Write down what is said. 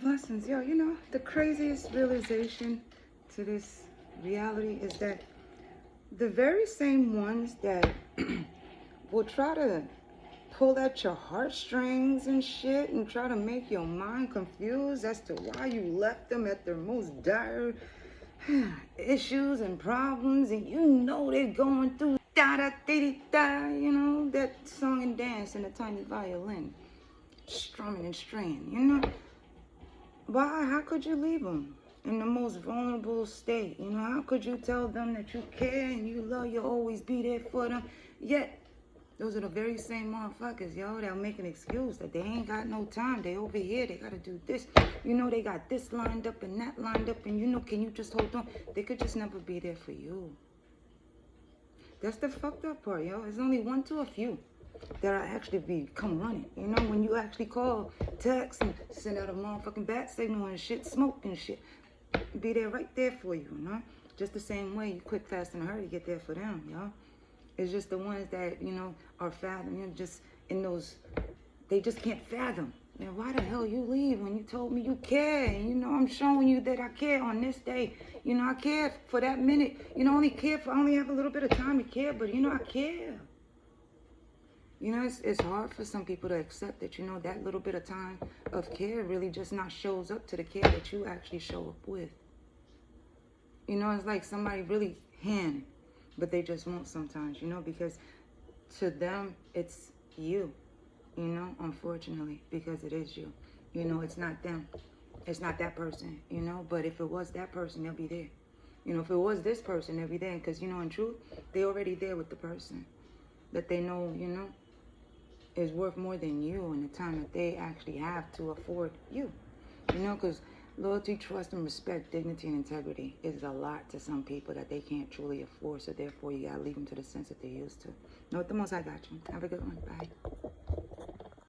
Blessings. Yo, you know, the craziest realization to this reality is that the very same ones that will try to pull at your heartstrings and shit and try to make your mind confused as to why you left them at their most dire issues and problems, and you know they're going through da da da da, you know, that song and dance and a tiny violin strumming and straying, you know. Why? How could you leave them in the most vulnerable state? You know, how could you tell them that you care and you love, you'll always be there for them? Yet, those are the very same motherfuckers, yo, that'll make an excuse that they ain't got no time. They over here, they gotta do this. You know, they got this lined up and that lined up, and you know, can you just hold on? They could just never be there for you. That's the fucked up part, yo. It's only one to a few that'll actually come running. You know, when you actually call, text, and send out a motherfucking bat signal and shit, smoke and shit, be there right there for you, you know? Just the same way you quick, fast, and hurry to get there for them, yo. It's just the ones that, you know, are fathom, you know, just in those, they just can't fathom. You know, why the hell you leave when you told me you care? And, you know, I'm showing you that I care on this day. You know, I care for that minute. You know, I only have a little bit of time to care, but, you know, I care. You know, it's hard for some people to accept that, you know, that little bit of time of care really just not shows up to the care that you actually show up with. You know, it's like somebody really can, but they just won't sometimes, you know, because to them, it's you, you know, unfortunately, because it is you. You know, it's not them. It's not that person, you know, but if it was that person, they'll be there. You know, if it was this person, they'll be there, because, you know, in truth, they're already there with the person that they know, you know, is worth more than you and the time that they actually have to afford you. You know, because loyalty, trust, and respect, dignity, and integrity is a lot to some people that they can't truly afford, so therefore you gotta leave them to the sense that they're used to. Know what the most I got you. Have a good one. Bye.